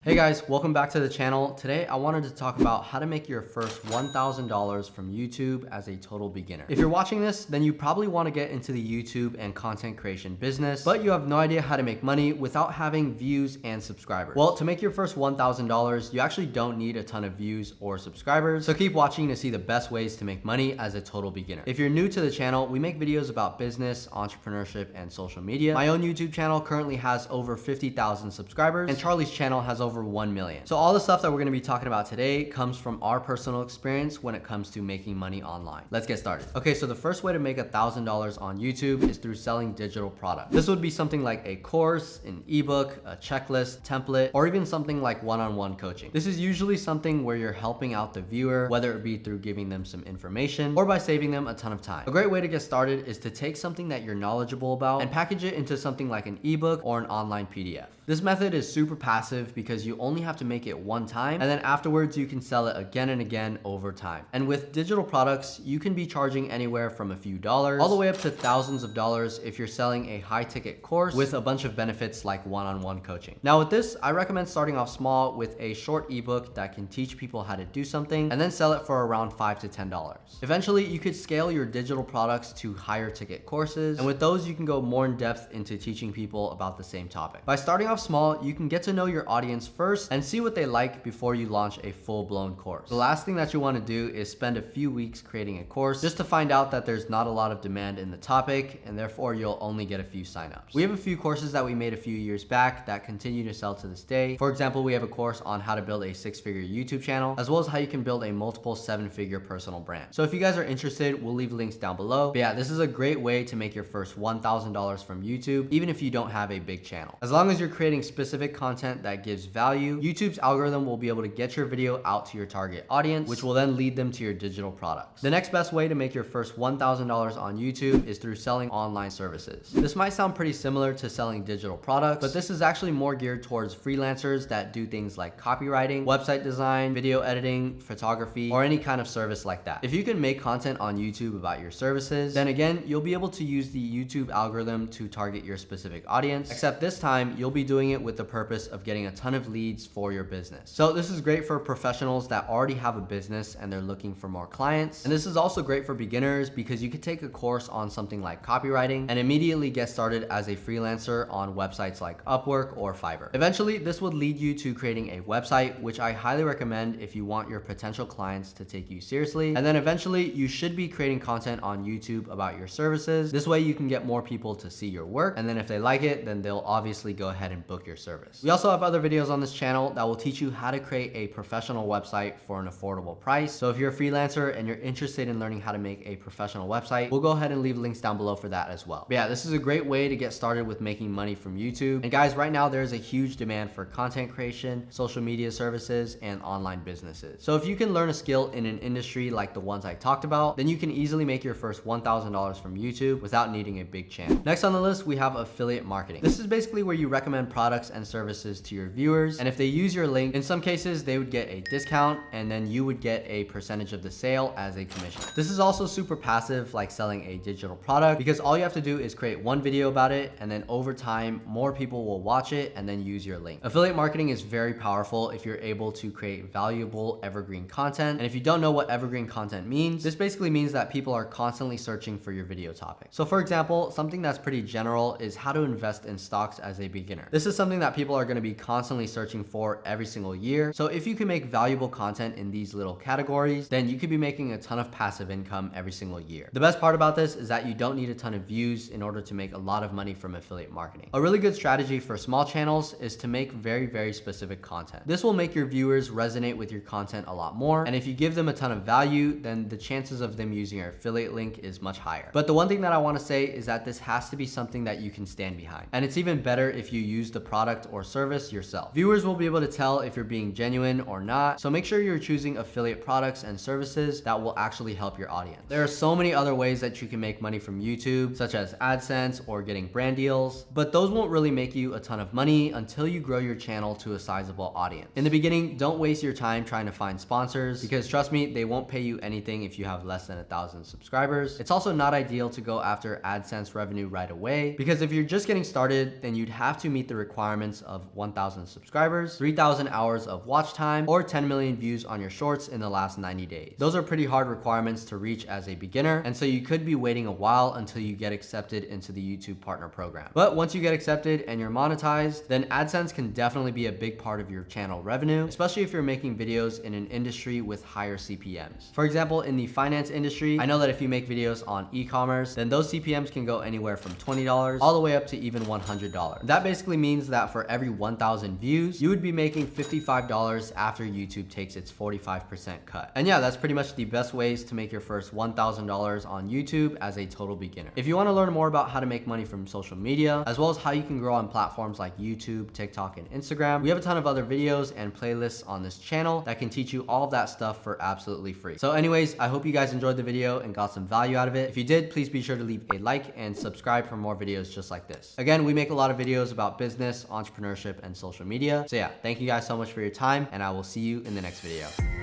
Hey guys, welcome back to the channel. Today I wanted to talk about how to make your first $1,000 from YouTube as a total beginner. If you're watching this, then you probably want to get into the YouTube and content creation business, but you have no idea how to make money without having views and subscribers. Well, to make your first $1,000, you actually don't need a ton of views or subscribers, so keep watching to see the best ways to make money as a total beginner. If you're new to the channel, we make videos about business, entrepreneurship, and social media. My own YouTube channel currently has over 50,000 subscribers, and Charlie's channel has over 1 million. So all the stuff that we're going to be talking about today comes from our personal experience when it comes to making money online. Let's get started. Okay, so the first way to make $1,000 on YouTube is through selling digital products. This would be something like a course, an ebook, a checklist, template, or even something like one-on-one coaching. This is usually something where you're helping out the viewer, whether it be through giving them some information or by saving them a ton of time. A great way to get started is to take something that you're knowledgeable about and package it into something like an ebook or an online PDF. This method is super passive because you only have to make it one time, and then afterwards you can sell it again and again over time. And with digital products, you can be charging anywhere from a few dollars all the way up to thousands of dollars if you're selling a high ticket course with a bunch of benefits like one-on-one coaching. Now with this, I recommend starting off small with a short ebook that can teach people how to do something and then sell it for around $5 to $10. Eventually, you could scale your digital products to higher ticket courses, and with those you can go more in depth into teaching people about the same topic. By starting off small, you can get to know your audience first and see what they like before you launch a full-blown course. The last thing that you want to do is spend a few weeks creating a course just to find out that there's not a lot of demand in the topic, and therefore you'll only get a few signups. We have a few courses that we made a few years back that continue to sell to this day. For example, we have a course on how to build a 6-figure YouTube channel, as well as how you can build a multiple 7-figure personal brand. So if you guys are interested, we'll leave links down below. But yeah, this is a great way to make your first $1,000 from YouTube, even if you don't have a big channel. As long as you're creating specific content that gives value, YouTube's algorithm will be able to get your video out to your target audience, which will then lead them to your digital products. The next best way to make your first $1,000 on YouTube is through selling online services. This might sound pretty similar to selling digital products, but this is actually more geared towards freelancers that do things like copywriting, website design, video editing, photography, or any kind of service like that. If you can make content on YouTube about your services, then again, you'll be able to use the YouTube algorithm to target your specific audience, except this time you'll be doing it with the purpose of getting a ton of leads for your business. So this is great for professionals that already have a business and they're looking for more clients. And this is also great for beginners because you could take a course on something like copywriting and immediately get started as a freelancer on websites like Upwork or Fiverr. Eventually, this would lead you to creating a website, which I highly recommend if you want your potential clients to take you seriously. And then eventually you should be creating content on YouTube about your services. This way you can get more people to see your work. And then if they like it, then they'll obviously go ahead and book your service. We also have other videos on this channel that will teach you how to create a professional website for an affordable price. So if you're a freelancer and you're interested in learning how to make a professional website, we'll go ahead and leave links down below for that as well. But yeah, this is a great way to get started with making money from YouTube. And guys, right now there's a huge demand for content creation, social media services, and online businesses. So if you can learn a skill in an industry like the ones I talked about, then you can easily make your first $1,000 from YouTube without needing a big channel. Next on the list, we have affiliate marketing. This is basically where you recommend products and services to your viewers, and if they use your link, in some cases they would get a discount and then you would get a percentage of the sale as a commission. This is also super passive, like selling a digital product, because all you have to do is create one video about it, and then over time more people will watch it and then use your link. Affiliate marketing is very powerful if you're able to create valuable evergreen content. And if you don't know what evergreen content means, this basically means that people are constantly searching for your video topic. So for example, something that's pretty general is how to invest in stocks as a beginner. This is something that people are going to be constantly searching for every single year. So if you can make valuable content in these little categories, then you could be making a ton of passive income every single year. The best part about this is that you don't need a ton of views in order to make a lot of money from affiliate marketing. A really good strategy for small channels is to make very specific content. This will make your viewers resonate with your content a lot more, and if you give them a ton of value, then the chances of them using your affiliate link is much higher. But the one thing that I want to say is that this has to be something that you can stand behind, and it's even better if you use the product or service yourself. Viewers will be able to tell if you're being genuine or not, so make sure you're choosing affiliate products and services that will actually help your audience. There are so many other ways that you can make money from YouTube, such as AdSense or getting brand deals, but those won't really make you a ton of money until you grow your channel to a sizable audience. In the beginning, don't waste your time trying to find sponsors, because trust me, they won't pay you anything if you have less than 1,000 subscribers. It's also not ideal to go after AdSense revenue right away, because if you're just getting started, then you'd have to meet the requirements of 1,000 subscribers, 3,000 hours of watch time, or 10 million views on your shorts in the last 90 days. Those are pretty hard requirements to reach as a beginner, and so you could be waiting a while until you get accepted into the YouTube Partner Program. But once you get accepted and you're monetized, then AdSense can definitely be a big part of your channel revenue, especially if you're making videos in an industry with higher CPMs. For example, in the finance industry, I know that if you make videos on e-commerce, then those CPMs can go anywhere from $20 all the way up to even $100. That basically means that for every 1,000 views, you would be making $55 after YouTube takes its 45% cut. And yeah, that's pretty much the best ways to make your first $1,000 on YouTube as a total beginner. If you want to learn more about how to make money from social media, as well as how you can grow on platforms like YouTube, TikTok, and Instagram, we have a ton of other videos and playlists on this channel that can teach you all of that stuff for absolutely free. So anyways, I hope you guys enjoyed the video and got some value out of it. If you did, please be sure to leave a like and subscribe for more videos just like this. Again, we make a lot of videos about business, entrepreneurship, and social media. So yeah, thank you guys so much for your time, and I will see you in the next video.